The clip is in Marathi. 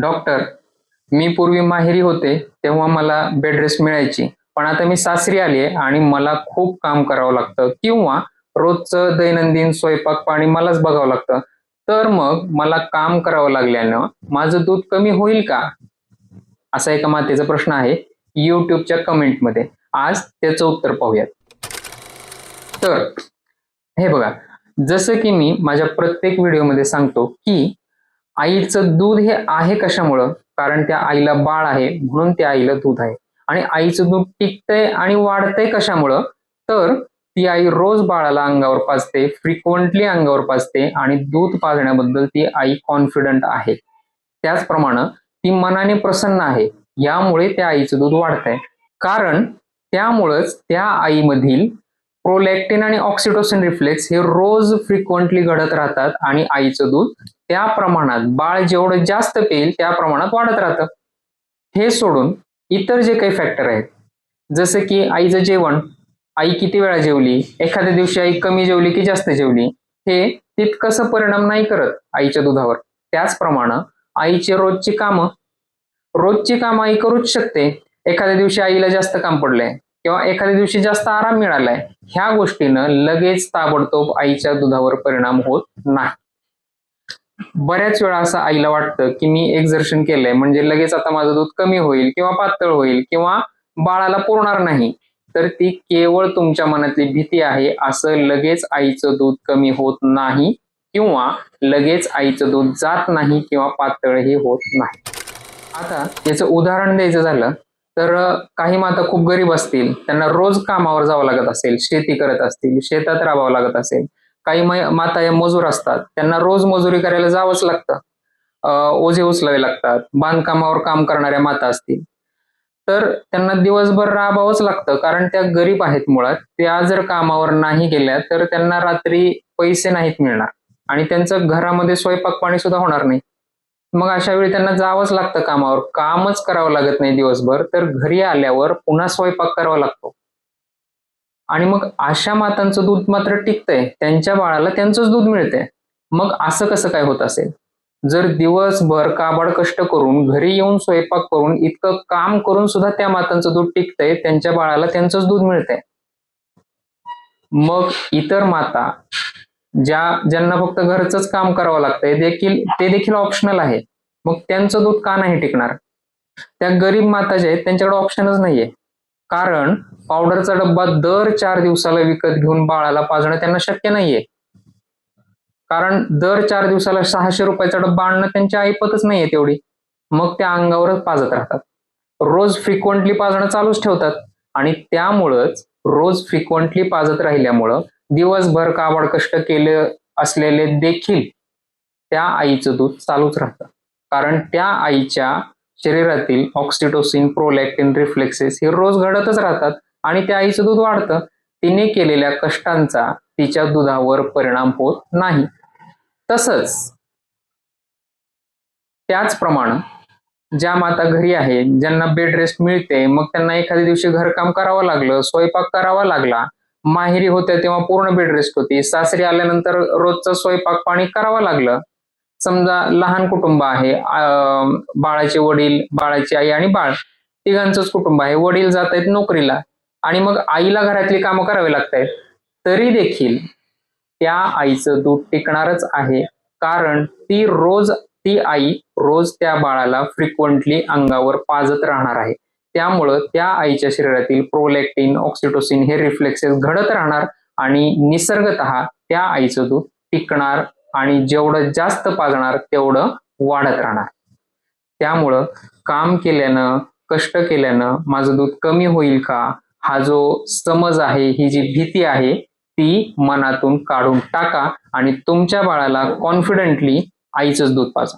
डॉक्टर, मी पूर्वी माहेरी होते तेव्हा मला बेड रेस्ट मिळायची. पण आता मी सासरी आली आणि मला खूप काम करावं लागतं किंवा रोजचं दैनंदिन स्वयंपाक पाणी मलाच बघावं लागतं. तर मग मला काम करावं लागल्यानं माझं दूध कमी होईल का? असा एका मातेचा प्रश्न आहे YouTubeच्या कमेंटमध्ये. आज त्याचं उत्तर पाहूयात. तर हे बघा, जसं की मी माझ्या प्रत्येक व्हिडिओमध्ये सांगतो की आईचं दूध हे आहे कशामुळं? कारण त्या आईला बाळ आहे म्हणून त्या आईला दूध आहे. आणि आईचं दूध टिकतंय आणि वाढतंय कशामुळं? तर ती आई रोज बाळाला अंगावर पाजते, फ्रिक्वेंटली अंगावर पाजते आणि दूध पाजण्याबद्दल ती आई कॉन्फिडंट आहे. त्याचप्रमाणे ती मनाने प्रसन्न आहे. यामुळे त्या आईचं दूध वाढतंय. कारण त्यामुळंच त्या आईमधील प्रोलॅक्टिन आणि ऑक्सिटोसिन रिफ्लेक्स हे रोज फ्रिक्वेंटली घडत राहतात आणि आईचं दूध त्या प्रमाणात, बाळ जेवढं जास्त पेईल त्या प्रमाणात वाढत राहतं. हे सोडून इतर जे काही फॅक्टर आहेत, जसं की आईचं जेवण, आई किती वेळा जेवली, एखाद्या दिवशी आई कमी जेवली की जास्त जेवली, हे तितकंसं परिणाम नाही करत आईच्या दुधावर. त्याचप्रमाणे आईची रोजची कामं आई करूच शकते. एखाद्या दिवशी आईला जास्त काम पडलंय किंवा एखाद्या दिवशी जास्त आराम मिळालाय, ह्या गोष्टीनं लगेच ताबडतोब आईच्या दुधावर परिणाम होत नाही. बऱ्याच वेळा असं आईला वाटतं की मी एक्झर्शन केलंय म्हणजे लगेच आता माझं दूध कमी होईल किंवा पातळ होईल किंवा बाळाला पुरणार नाही. तर ती केवळ तुमच्या मनातली भीती आहे. असं लगेच आईचं दूध कमी होत नाही किंवा लगेच आईचं दूध जात नाही किंवा पातळही होत नाही. आता याचं उदाहरण द्यायचं झालं तर काही माता खूप गरीब असतील, त्यांना रोज कामावर जावं लागत असेल, शेती करत असतील, शेतात राबावं लागत असेल. काही माता या मजूर असतात, त्यांना रोज मजुरी करायला जावंच लागतं. ओझे उचलावे लागतात. बांधकामावर काम करणाऱ्या माता असतील तर त्यांना दिवसभर राबावंच लागतं, कारण त्या गरीब आहेत मुळात. त्या जर कामावर नाही गेल्या तर त्यांना रात्री पैसे नाहीत मिळणार आणि त्यांचं घरामध्ये स्वयंपाक पाणी सुद्धा होणार नाही. मग अशा वेळी त्यांना जावंच लागतं कामावर. कामच करावं लागत नाही दिवसभर, तर घरी आल्यावर पुन्हा स्वयंपाक करावा लागतो. आणि मग अशा मातांचं दूध मात्र टिकतंय, त्यांच्या बाळाला त्यांचंच दूध मिळतंय. मग असं कसं काय होत असेल? जर दिवसभर काबाड कष्ट करून घरी येऊन स्वयंपाक करून इतकं काम करून सुद्धा त्या मातांचं दूध टिकतंय, त्यांच्या बाळाला त्यांचंच दूध मिळतंय, मग इतर माता ज्यांना फक्त घरचंच काम करावं लागतंय ते देखील ऑप्शनल आहे, मग त्यांचं दूध का नाही टिकणार? त्या गरीब माता ज्या आहेत त्यांच्याकडे ऑप्शनच नाहीये. कारण पावडरचा डब्बा दर 4 दिवसाला विकत घेऊन बाळाला पाजणं त्यांना शक्य नाहीये. कारण दर 4 दिवसाला 600 रुपयाचा डब्बा आणणं त्यांच्या ऐपतच नाहीये तेवढी. मग त्या अंगावरच पाजत राहतात. रोज फ्रिक्वेंटली पाजणं चालूच ठेवतात आणि त्यामुळंच रोज फ्रिक्वेंटली पाजत राहिल्यामुळं दिवसभर काबाड कष्ट केले असलेले देखील त्या आईचं दूध चालूच राहतं. कारण त्या आईच्या शरीरातील ऑक्सिटोसिन, प्रोलॅक्टिन रिफ्लेक्सेस हे रोज घडतच राहतात आणि त्या आईचं दूध वाढतं. तिने केलेल्या कष्टांचा तिच्या दुधावर परिणाम होत नाही. तसंच त्याचप्रमाणे ज्या माता घरी आहेत, ज्यांना बेड रेस्ट मिळते, मग त्यांना एखाद्या दिवशी घरकाम करावं लागलं, स्वयंपाक करावा लागला, माहेरी होत्या तेव्हा पूर्ण बेड रेस्ट होती, सासरी आल्यानंतर रोजचं स्वयंपाक पाणी करावं लागलं. समजा लहान कुटुंब आहे, बाळाचे वडील, बाळाची आई आणि बाळ तिघांचंच कुटुंब आहे. वडील जात आहेत नोकरीला आणि मग आईला घरातली कामं करावी लागतायत, तरी देखील त्या आईचं दूध टिकणारच आहे. कारण ती आई रोज त्या बाळाला फ्रिक्वेंटली अंगावर पाजत राहणार आहे. त्यामुळं त्या आईच्या शरीरातील प्रोलॅक्टिन, ऑक्सिटोसिन हे रिफ्लेक्सेस घडत राहणार आणि निसर्गतः त्या आईचं दूध टिकणार आणि जेवढं जास्त पाजणार तेवढं वाढत राहणार. त्यामुळं काम केल्यानं, कष्ट केल्यानं माझं दूध कमी होईल का, हा जो समज आहे, ही जी भीती आहे, ती मनातून काढून टाका आणि तुमच्या बाळाला कॉन्फिडेंटली आईचंच दूध पाजा.